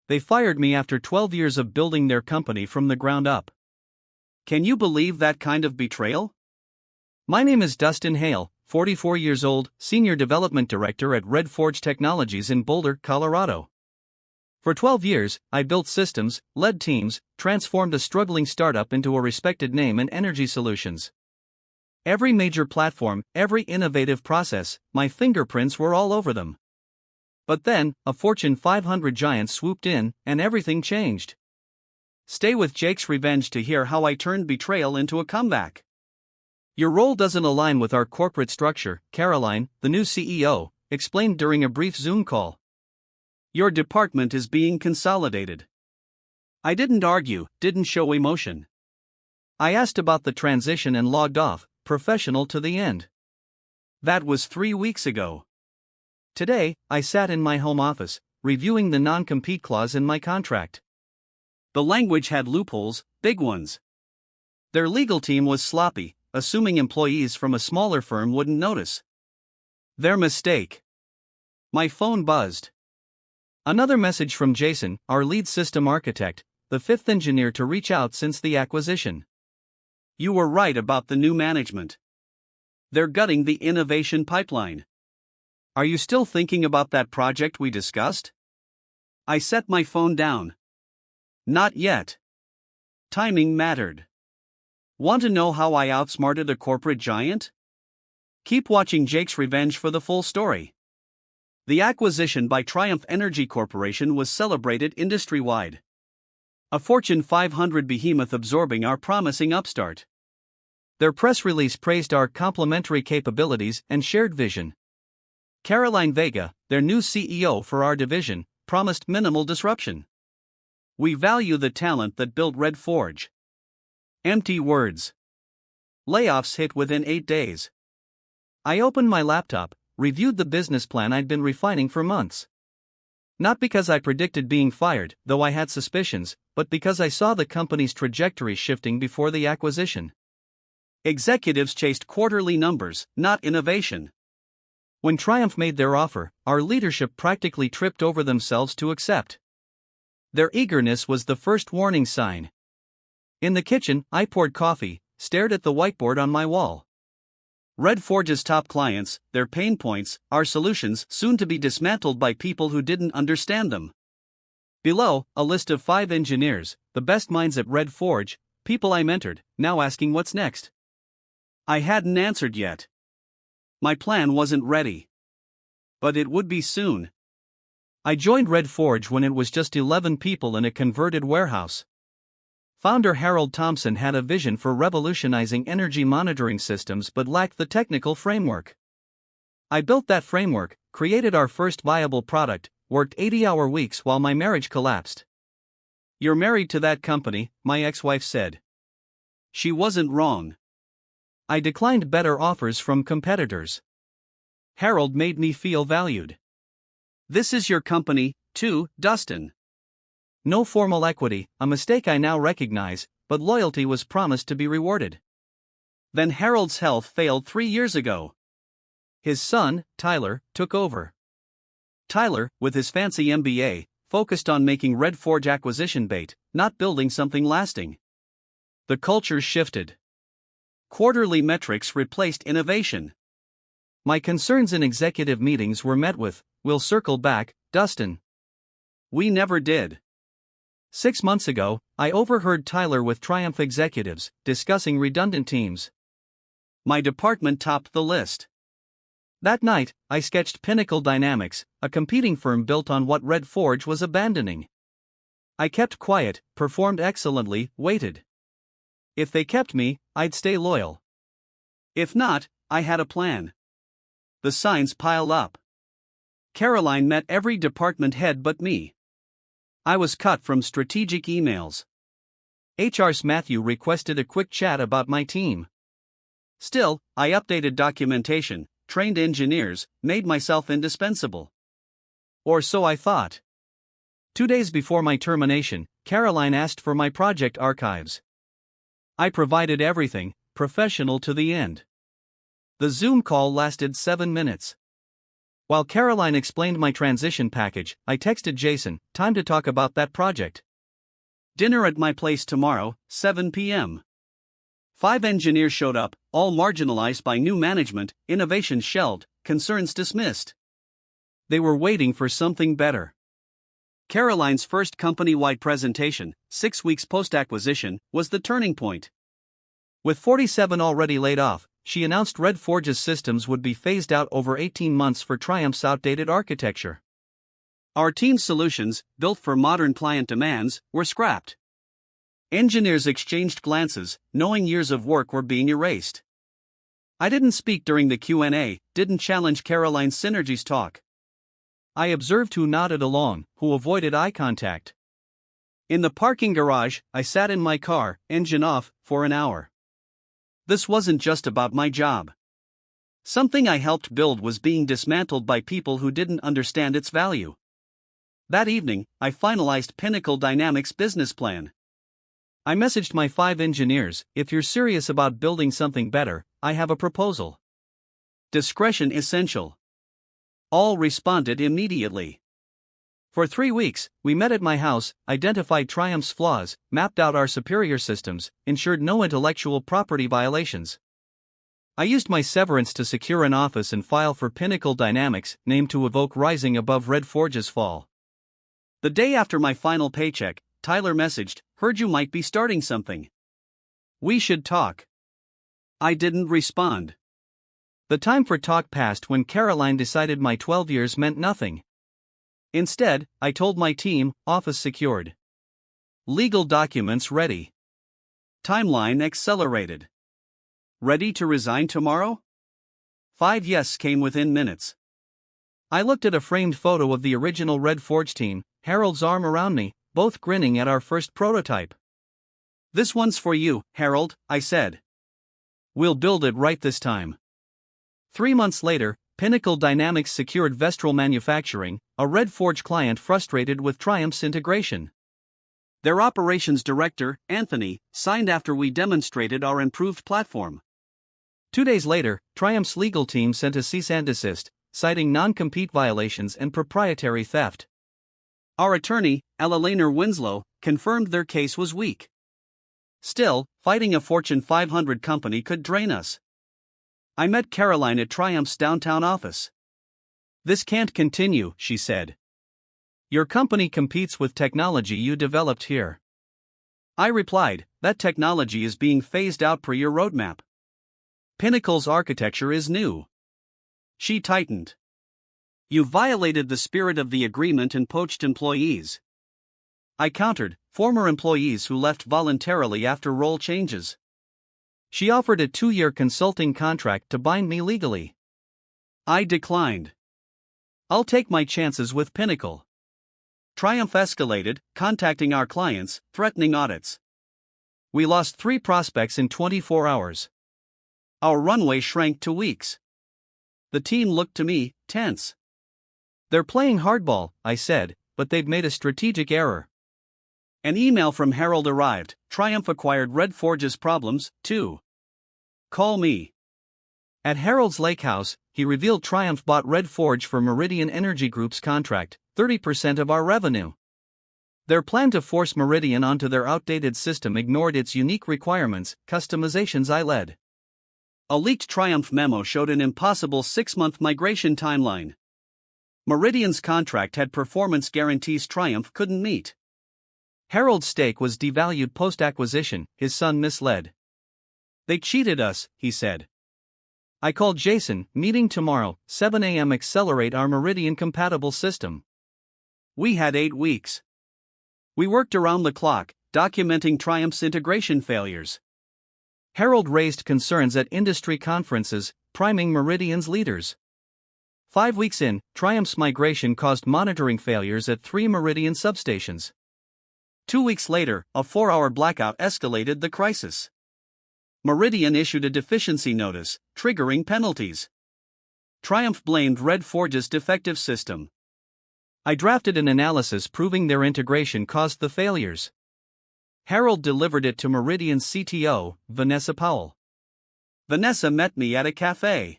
They fired me after 12 years of building their company from the ground up. Can you believe that kind of betrayal? My name is Dustin Hale, 44 years old, Senior Development Director at Red Forge Technologies in Boulder, Colorado. For 12 years, I built systems, led teams, transformed a struggling startup into a respected name in energy solutions. Every major platform, every innovative process, my fingerprints were all over them. But then, a Fortune 500 giant swooped in, and everything changed. Stay with Jake's Revenge to hear how I turned betrayal into a comeback. Your role doesn't align with our corporate structure, Caroline, the new CEO, explained during a brief Zoom call. Your department is being consolidated. I didn't argue, didn't show emotion. I asked about the transition and logged off, professional to the end. That was 3 weeks ago. Today, I sat in my home office, reviewing the non-compete clause in my contract. The language had loopholes, big ones. Their legal team was sloppy, assuming employees from a smaller firm wouldn't notice. Their mistake. My phone buzzed. Another message from Jason, our lead system architect, the fifth engineer to reach out since the acquisition. You were right about the new management. They're gutting the innovation pipeline. Are you still thinking about that project we discussed? I set my phone down. Not yet. Timing mattered. Want to know how I outsmarted a corporate giant? Keep watching Jake's Revenge for the full story. The acquisition by Triumph Energy Corporation was celebrated industry-wide. A Fortune 500 behemoth absorbing our promising upstart. Their press release praised our complementary capabilities and shared vision. Caroline Vega, their new CEO for our division, promised minimal disruption. We value the talent that built Red Forge. Empty words. Layoffs hit within 8 days. I opened my laptop, reviewed the business plan I'd been refining for months. Not because I predicted being fired, though I had suspicions, but because I saw the company's trajectory shifting before the acquisition. Executives chased quarterly numbers, not innovation. When Triumph made their offer, our leadership practically tripped over themselves to accept. Their eagerness was the first warning sign. In the kitchen, I poured coffee, stared at the whiteboard on my wall. Red Forge's top clients, their pain points, our solutions soon to be dismantled by people who didn't understand them. Below, a list of 5 engineers, the best minds at Red Forge, people I mentored, now asking what's next. I hadn't answered yet. My plan wasn't ready. But it would be soon. I joined Red Forge when it was just 11 people in a converted warehouse. Founder Harold Thompson had a vision for revolutionizing energy monitoring systems but lacked the technical framework. I built that framework, created our first viable product, worked 80-hour weeks while my marriage collapsed. You're married to that company, my ex-wife said. She wasn't wrong. I declined better offers from competitors. Harold made me feel valued. This is your company, too, Dustin. No formal equity, a mistake I now recognize, but loyalty was promised to be rewarded. Then Harold's health failed 3 years ago. His son, Tyler, took over. Tyler, with his fancy MBA, focused on making Red Forge acquisition bait, not building something lasting. The culture shifted. Quarterly metrics replaced innovation. My concerns in executive meetings were met with, "We'll circle back, Dustin." We never did. 6 months ago, I overheard Tyler with Triumph executives discussing redundant teams. My department topped the list. That night, I sketched Pinnacle Dynamics, a competing firm built on what Red Forge was abandoning. I kept quiet, performed excellently, waited. If they kept me, I'd stay loyal. If not, I had a plan. The signs piled up. Caroline met every department head but me. I was cut from strategic emails. HR's Matthew requested a quick chat about my team. Still, I updated documentation, trained engineers, made myself indispensable. Or so I thought. 2 days before my termination, Caroline asked for my project archives. I provided everything, professional to the end. The Zoom call lasted 7 minutes. While Caroline explained my transition package, I texted Jason, time to talk about that project. Dinner at my place tomorrow, 7 p.m. 5 engineers showed up, all marginalized by new management, innovation shelved, concerns dismissed. They were waiting for something better. Caroline's first company-wide presentation, 6 weeks post-acquisition, was the turning point. With 47 already laid off, she announced Red Forge's systems would be phased out over 18 months for Triumph's outdated architecture. Our team's solutions, built for modern client demands, were scrapped. Engineers exchanged glances, knowing years of work were being erased. I didn't speak during the Q&A, didn't challenge Caroline's synergies talk. I observed who nodded along, who avoided eye contact. In the parking garage, I sat in my car, engine off, for an hour. This wasn't just about my job. Something I helped build was being dismantled by people who didn't understand its value. That evening, I finalized Pinnacle Dynamics' business plan. I messaged my 5 engineers, if you're serious about building something better, I have a proposal. Discretion essential. All responded immediately. For 3 weeks, we met at my house, identified Triumph's flaws, mapped out our superior systems, ensured no intellectual property violations. I used my severance to secure an office and file for Pinnacle Dynamics, named to evoke rising above Red Forge's fall. The day after my final paycheck, Tyler messaged, heard you might be starting something. We should talk. I didn't respond. The time for talk passed when Caroline decided my 12 years meant nothing. Instead, I told my team, office secured. Legal documents ready. Timeline accelerated. Ready to resign tomorrow? 5 yes came within minutes. I looked at a framed photo of the original Red Forge team, Harold's arm around me, both grinning at our first prototype. This one's for you, Harold, I said. We'll build it right this time. 3 months later, Pinnacle Dynamics secured Vestral Manufacturing, a Red Forge client frustrated with Triumph's integration. Their operations director, Anthony, signed after we demonstrated our improved platform. 2 days later, Triumph's legal team sent a cease and desist, citing non-compete violations and proprietary theft. Our attorney, Elelainer Winslow, confirmed their case was weak. Still, fighting a Fortune 500 company could drain us. I met Caroline at Triumph's downtown office. This can't continue, she said. Your company competes with technology you developed here. I replied, that technology is being phased out per your roadmap. Pinnacle's architecture is new. She tightened. You violated the spirit of the agreement and poached employees. I countered, former employees who left voluntarily after role changes. She offered a 2-year consulting contract to bind me legally. I declined. I'll take my chances with Pinnacle. Triumph escalated, contacting our clients, threatening audits. We lost 3 prospects in 24 hours. Our runway shrank to weeks. The team looked to me, tense. They're playing hardball, I said, but they've made a strategic error. An email from Harold arrived, Triumph acquired Red Forge's problems, too. Call me. At Harold's lake house, he revealed Triumph bought Red Forge for Meridian Energy Group's contract, 30% of our revenue. Their plan to force Meridian onto their outdated system ignored its unique requirements, customizations I led. A leaked Triumph memo showed an impossible 6-month migration timeline. Meridian's contract had performance guarantees Triumph couldn't meet. Harold's stake was devalued post-acquisition, his son misled. They cheated us, he said. I called Jason, meeting tomorrow, 7 a.m. accelerate our Meridian-compatible system. We had 8 weeks. We worked around the clock, documenting Triumph's integration failures. Harold raised concerns at industry conferences, priming Meridian's leaders. 5 weeks in, Triumph's migration caused monitoring failures at 3 Meridian substations. 2 weeks later, a 4-hour blackout escalated the crisis. Meridian issued a deficiency notice, triggering penalties. Triumph blamed Red Forge's defective system. I drafted an analysis proving their integration caused the failures. Harold delivered it to Meridian's CTO, Vanessa Powell. Vanessa met me at a cafe.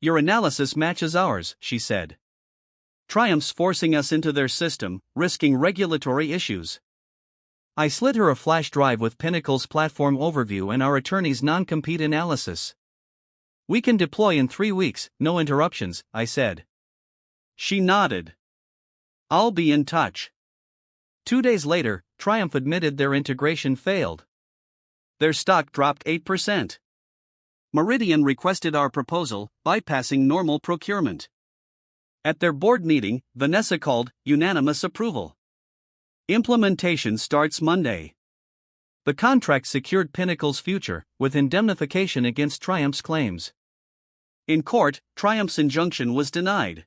Your analysis matches ours, she said. Triumph's forcing us into their system, risking regulatory issues. I slid her a flash drive with Pinnacle's platform overview and our attorney's non-compete analysis. We can deploy in 3 weeks, no interruptions, I said. She nodded. I'll be in touch. 2 days later, Triumph admitted their integration failed. Their stock dropped 8%. Meridian requested our proposal, bypassing normal procurement. At their board meeting, Vanessa called unanimous approval. Implementation starts Monday. The contract secured Pinnacle's future, with indemnification against Triumph's claims. In court, Triumph's injunction was denied.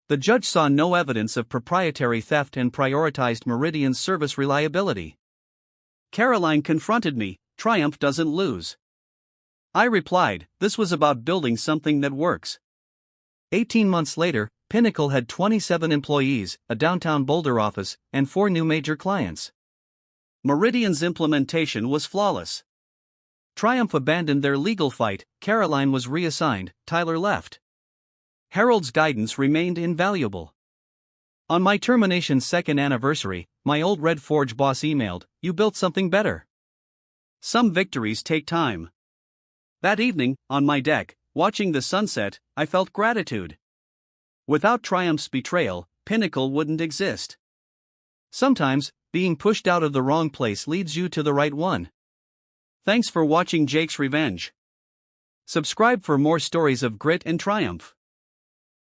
The judge saw no evidence of proprietary theft and prioritized Meridian's service reliability. Caroline confronted me, Triumph doesn't lose. I replied, this was about building something that works. 18 months later, Pinnacle had 27 employees, a downtown Boulder office, and 4 new major clients. Meridian's implementation was flawless. Triumph abandoned their legal fight, Caroline was reassigned, Tyler left. Harold's guidance remained invaluable. On my termination's 2nd anniversary, my old Red Forge boss emailed, "You built something better." Some victories take time. That evening, on my deck, watching the sunset, I felt gratitude. Without Triumph's betrayal, Pinnacle wouldn't exist. Sometimes, being pushed out of the wrong place leads you to the right one. Thanks for watching Jake's Revenge. Subscribe for more stories of grit and triumph.